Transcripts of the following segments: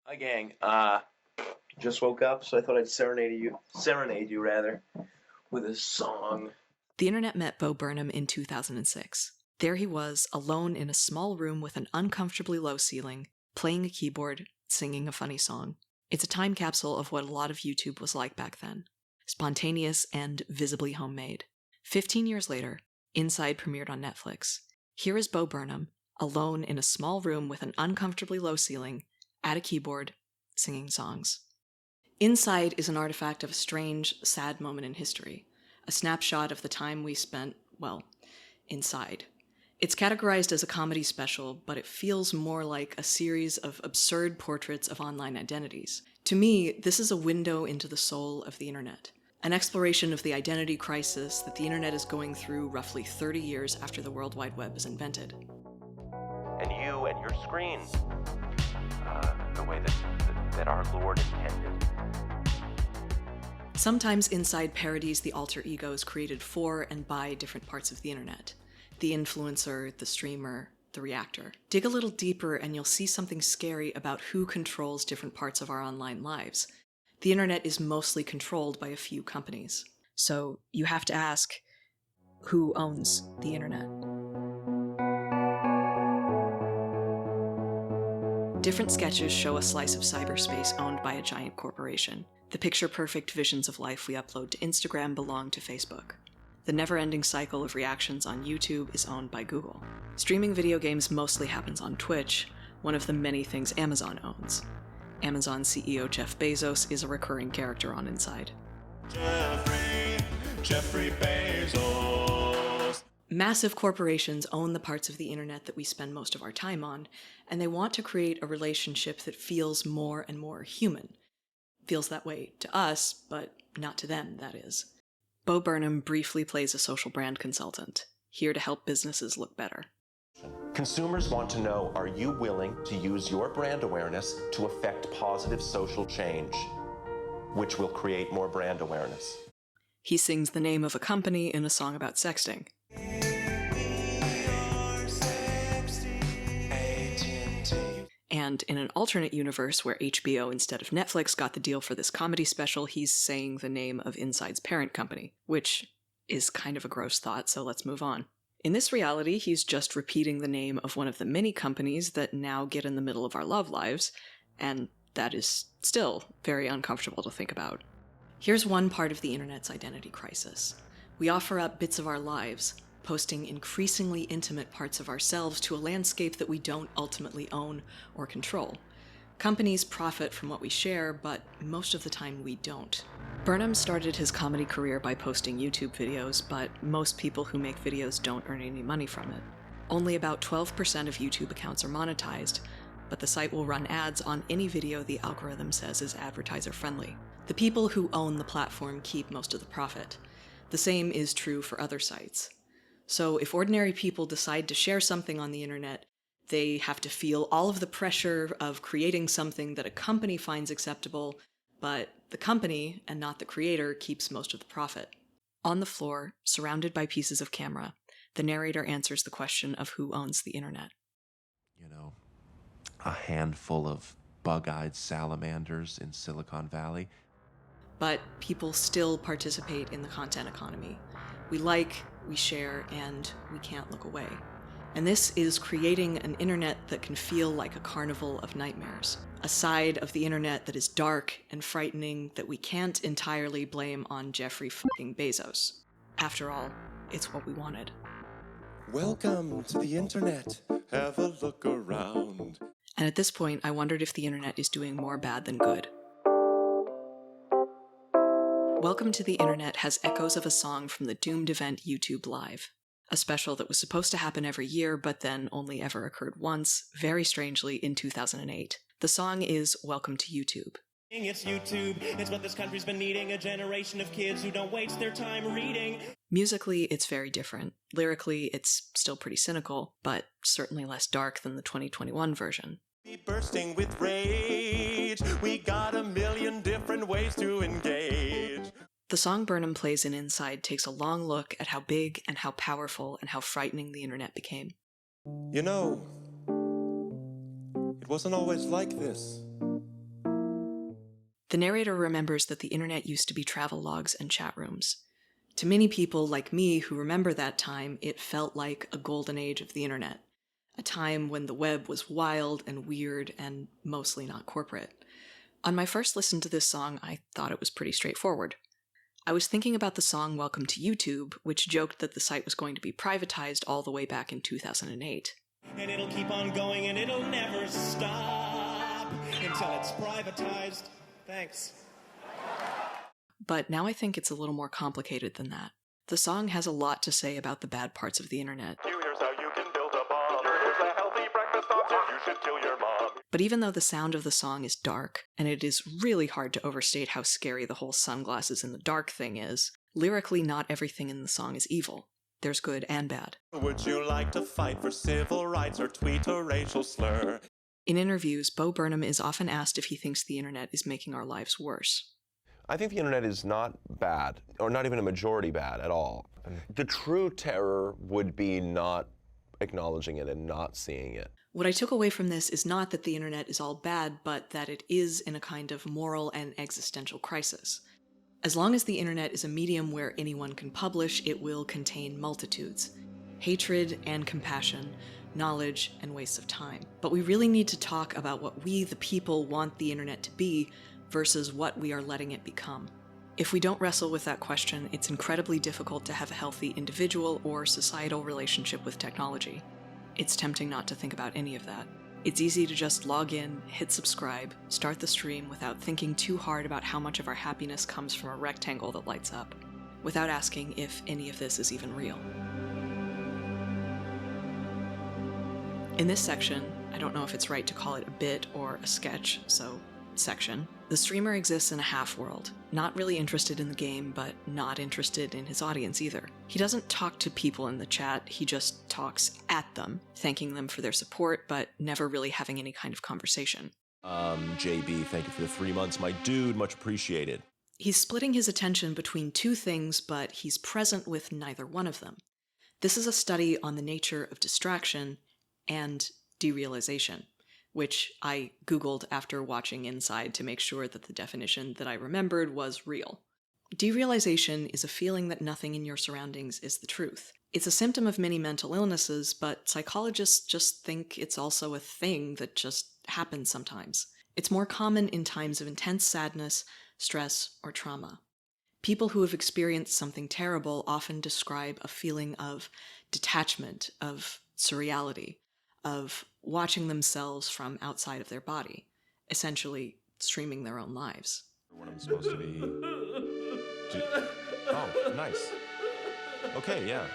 Hi, gang. Just woke up, so I thought I'd serenade you rather, with a song. The internet met Bo Burnham in 2006. There he was, alone in a small room with an uncomfortably low ceiling, playing a keyboard, singing a funny song. It's a time capsule of what a lot of YouTube was like back then. Spontaneous and visibly homemade. 15 years later, Inside premiered on Netflix. Here is Bo Burnham, alone in a small room with an uncomfortably low ceiling, at a keyboard, singing songs. Inside is an artifact of a strange, sad moment in history. A snapshot of the time we spent, well, inside. It's categorized as a comedy special, but it feels more like a series of absurd portraits of online identities. To me, this is a window into the soul of the internet. An exploration of the identity crisis that the internet is going through roughly 30 years after the World Wide Web was invented. And you and your screen, the way that our Lord intended. Sometimes Inside parodies the alter egos created for and by different parts of the internet. The influencer, the streamer, the reactor. Dig a little deeper and you'll see something scary about who controls different parts of our online lives. The internet is mostly controlled by a few companies. So you have to ask, who owns the internet? Different sketches show a slice of cyberspace owned by a giant corporation. The picture-perfect visions of life we upload to Instagram belong to Facebook. The never-ending cycle of reactions on YouTube is owned by Google. Streaming video games mostly happens on Twitch, one of the many things Amazon owns. Amazon CEO Jeff Bezos is a recurring character on Inside. Jeffrey Bezos. Massive corporations own the parts of the internet that we spend most of our time on, and they want to create a relationship that feels more and more human. Feels that way to us, but not to them, that is. Bo Burnham briefly plays a social brand consultant, here to help businesses look better. Consumers want to know, are you willing to use your brand awareness to affect positive social change, which will create more brand awareness? He sings the name of a company in a song about sexting. And in an alternate universe where HBO instead of Netflix got the deal for this comedy special, he's saying the name of Inside's parent company, which is kind of a gross thought, so let's move on. In this reality, he's just repeating the name of one of the many companies that now get in the middle of our love lives, and that is still very uncomfortable to think about. Here's one part of the internet's identity crisis. We offer up bits of our lives, posting increasingly intimate parts of ourselves to a landscape that we don't ultimately own or control. Companies profit from what we share, but most of the time we don't. Burnham started his comedy career by posting YouTube videos, but most people who make videos don't earn any money from it. Only about 12% of YouTube accounts are monetized, but the site will run ads on any video the algorithm says is advertiser-friendly. The people who own the platform keep most of the profit. The same is true for other sites. So if ordinary people decide to share something on the internet, they have to feel all of the pressure of creating something that a company finds acceptable, but the company, and not the creator, keeps most of the profit. On the floor, surrounded by pieces of camera, the narrator answers the question of who owns the internet. You know, a handful of bug-eyed salamanders in Silicon Valley. But people still participate in the content economy. We like, we share, and we can't look away. And this is creating an internet that can feel like a carnival of nightmares. A side of the internet that is dark and frightening that we can't entirely blame on Jeffrey f***ing Bezos. After all, it's what we wanted. Welcome to the internet. Have a look around. And at this point, I wondered if the internet is doing more bad than good. Welcome to the Internet has echoes of a song from the doomed event YouTube Live, a special that was supposed to happen every year but then only ever occurred once, very strangely, in 2008. The song is Welcome to YouTube. It's YouTube, it's what this country's been needing, a generation of kids who don't waste their time reading. Musically, it's very different. Lyrically, it's still pretty cynical, but certainly less dark than the 2021 version. Bursting with rage, we got a million different ways to engage. The song Burnham plays in Inside takes a long look at how big and how powerful and how frightening the internet became. You know, it wasn't always like this. The narrator remembers that the internet used to be travel logs and chat rooms. To many people like me who remember that time, it felt like a golden age of the internet, a time when the web was wild and weird and mostly not corporate. On my first listen to this song, I thought it was pretty straightforward. I was thinking about the song Welcome to YouTube, which joked that the site was going to be privatized all the way back in 2008. And it'll keep on going and it'll never stop until it's privatized. Thanks. But now I think it's a little more complicated than that. The song has a lot to say about the bad parts of the internet. Here's how you can build a bomb. Here's a healthy breakfast option. You should kill your mom. But even though the sound of the song is dark, and it is really hard to overstate how scary the whole sunglasses in the dark thing is, lyrically not everything in the song is evil. There's good and bad. Would you like to fight for civil rights or tweet a racial slur? In interviews, Bo Burnham is often asked if he thinks the internet is making our lives worse. I think the internet is not bad, or not even a majority bad at all. The true terror would be not acknowledging it and not seeing it. What I took away from this is not that the internet is all bad, but that it is in a kind of moral and existential crisis. As long as the internet is a medium where anyone can publish, it will contain multitudes. Hatred and compassion, knowledge and waste of time. But we really need to talk about what we, the people, want the internet to be versus what we are letting it become. If we don't wrestle with that question, it's incredibly difficult to have a healthy individual or societal relationship with technology. It's tempting not to think about any of that. It's easy to just log in, hit subscribe, start the stream without thinking too hard about how much of our happiness comes from a rectangle that lights up, without asking if any of this is even real. In this section, I don't know if it's right to call it a bit or a sketch, so section, the streamer exists in a half-world, not really interested in the game, but not interested in his audience either. He doesn't talk to people in the chat, he just talks at them, thanking them for their support, but never really having any kind of conversation. JB, thank you for the 3 months, my dude, much appreciated. He's splitting his attention between two things, but he's present with neither one of them. This is a study on the nature of distraction and derealization, which I Googled after watching Inside to make sure that the definition that I remembered was real. Derealization is a feeling that nothing in your surroundings is the truth. It's a symptom of many mental illnesses, but psychologists just think it's also a thing that just happens sometimes. It's more common in times of intense sadness, stress, or trauma. People who have experienced something terrible often describe a feeling of detachment, of surreality, of watching themselves from outside of their body, essentially streaming their own lives. What I'm supposed to be... Oh, nice. Okay, yeah.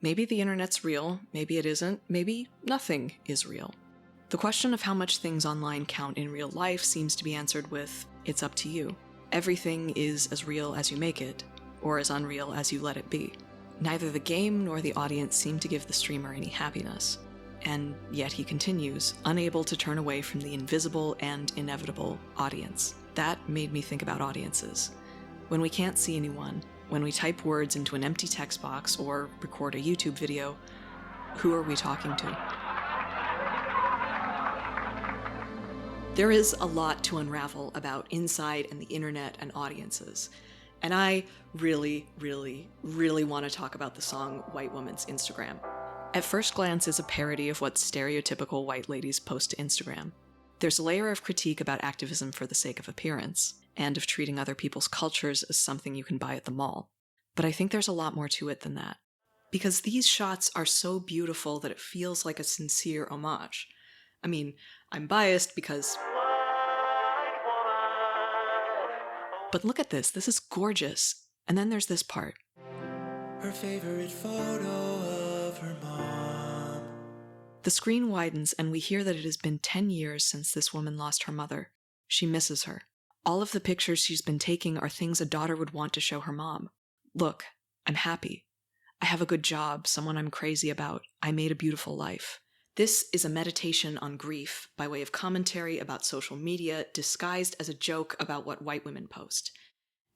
Maybe the internet's real, maybe it isn't, maybe nothing is real. The question of how much things online count in real life seems to be answered with, it's up to you. Everything is as real as you make it, or as unreal as you let it be. Neither the game nor the audience seem to give the streamer any happiness. And yet he continues, unable to turn away from the invisible and inevitable audience. That made me think about audiences. When we can't see anyone, when we type words into an empty text box or record a YouTube video, who are we talking to? There is a lot to unravel about Inside and the internet and audiences. And I really, really, really want to talk about the song White Woman's Instagram. At first glance, it's a parody of what stereotypical white ladies post to Instagram. There's a layer of critique about activism for the sake of appearance, and of treating other people's cultures as something you can buy at the mall. But I think there's a lot more to it than that. Because these shots are so beautiful that it feels like a sincere homage. I mean, I'm biased because... But look at this is gorgeous. And then there's this part. Her favorite photo of her mom. The screen widens and we hear that it has been 10 years since this woman lost her mother. She misses her. All of the pictures she's been taking are things a daughter would want to show her mom. Look, I'm happy. I have a good job, someone I'm crazy about. I made a beautiful life. This is a meditation on grief by way of commentary about social media disguised as a joke about what white women post.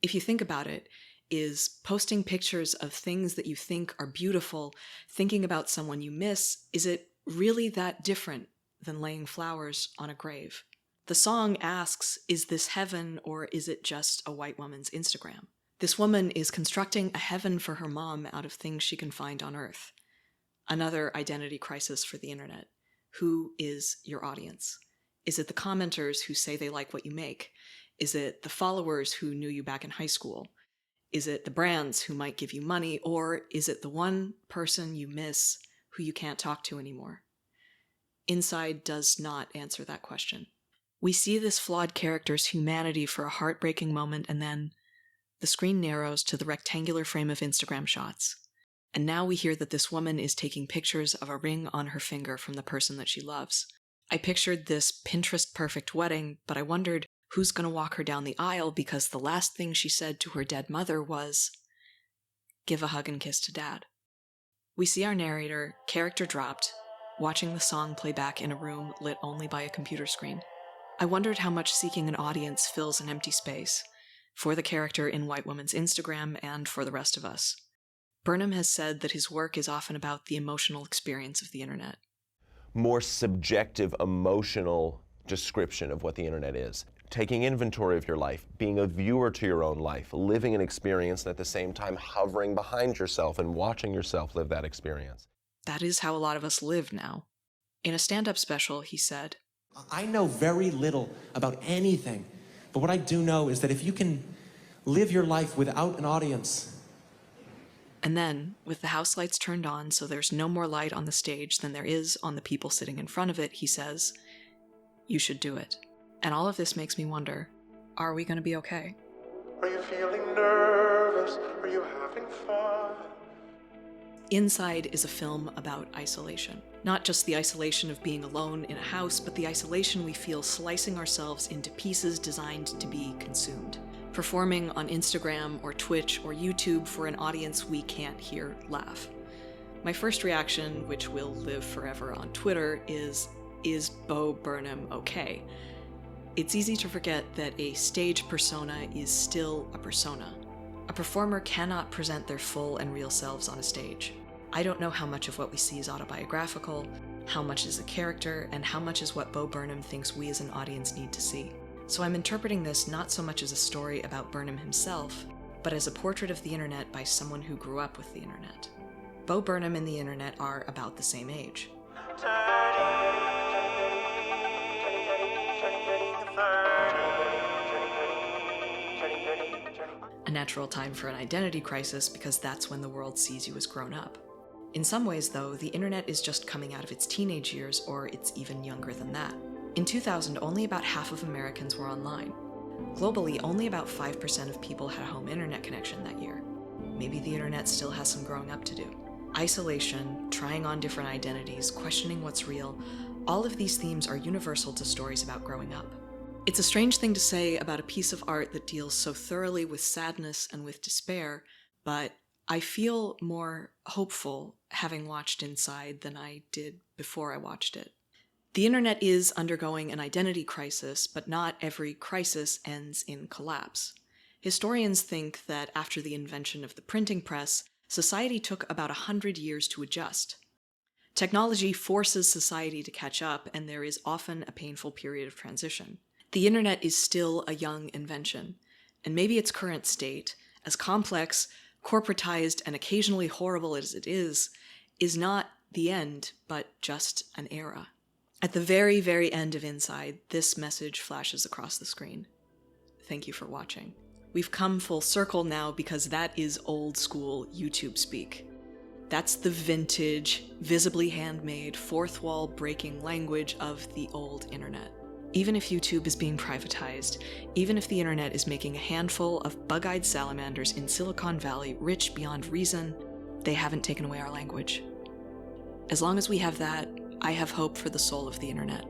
If you think about it, is posting pictures of things that you think are beautiful, thinking about someone you miss, is it really that different than laying flowers on a grave? The song asks, is this heaven or is it just a white woman's Instagram? This woman is constructing a heaven for her mom out of things she can find on Earth. Another identity crisis for the internet. Who is your audience? Is it the commenters who say they like what you make? Is it the followers who knew you back in high school? Is it the brands who might give you money? Or is it the one person you miss who you can't talk to anymore? Inside does not answer that question. We see this flawed character's humanity for a heartbreaking moment, and then the screen narrows to the rectangular frame of Instagram shots. And now we hear that this woman is taking pictures of a ring on her finger from the person that she loves. I pictured this Pinterest-perfect wedding, but I wondered who's going to walk her down the aisle, because the last thing she said to her dead mother was, "Give a hug and kiss to Dad." We see our narrator, character dropped, watching the song play back in a room lit only by a computer screen. I wondered how much seeking an audience fills an empty space, for the character in White Woman's Instagram and for the rest of us. Burnham has said that his work is often about the emotional experience of the internet. More subjective, emotional description of what the internet is. Taking inventory of your life, being a viewer to your own life, living an experience and at the same time hovering behind yourself and watching yourself live that experience. That is how a lot of us live now. In a stand-up special, he said, I know very little about anything, but what I do know is that if you can live your life without an audience. And then, with the house lights turned on so there's no more light on the stage than there is on the people sitting in front of it, he says, "You should do it." And all of this makes me wonder, are we going to be okay? Are you feeling nervous? Are you having fun? Inside is a film about isolation. Not just the isolation of being alone in a house, but the isolation we feel slicing ourselves into pieces designed to be consumed. Performing on Instagram or Twitch or YouTube for an audience we can't hear laugh. My first reaction, which will live forever on Twitter, is Bo Burnham okay? It's easy to forget that a stage persona is still a persona. A performer cannot present their full and real selves on a stage. I don't know how much of what we see is autobiographical, how much is a character, and how much is what Bo Burnham thinks we as an audience need to see. So I'm interpreting this not so much as a story about Burnham himself, but as a portrait of the internet by someone who grew up with the internet. Bo Burnham and the internet are about the same age. A natural time for an identity crisis, because that's when the world sees you as grown up. In some ways, though, the internet is just coming out of its teenage years, or it's even younger than that. In 2000, only about half of Americans were online. Globally, only about 5% of people had a home internet connection that year. Maybe the internet still has some growing up to do. Isolation, trying on different identities, questioning what's real, all of these themes are universal to stories about growing up. It's a strange thing to say about a piece of art that deals so thoroughly with sadness and with despair, but I feel more hopeful having watched Inside than I did before I watched it. The internet is undergoing an identity crisis, but not every crisis ends in collapse. Historians think that after the invention of the printing press, society took about 100 years to adjust. Technology forces society to catch up, and there is often a painful period of transition. The internet is still a young invention, and maybe its current state, as complex, corporatized, and occasionally horrible as it is not the end, but just an era. At the very, very end of Inside, this message flashes across the screen. Thank you for watching. We've come full circle now because that is old school YouTube speak. That's the vintage, visibly handmade, fourth wall breaking language of the old internet. Even if YouTube is being privatized, even if the internet is making a handful of bug-eyed salamanders in Silicon Valley rich beyond reason, they haven't taken away our language. As long as we have that, I have hope for the soul of the internet.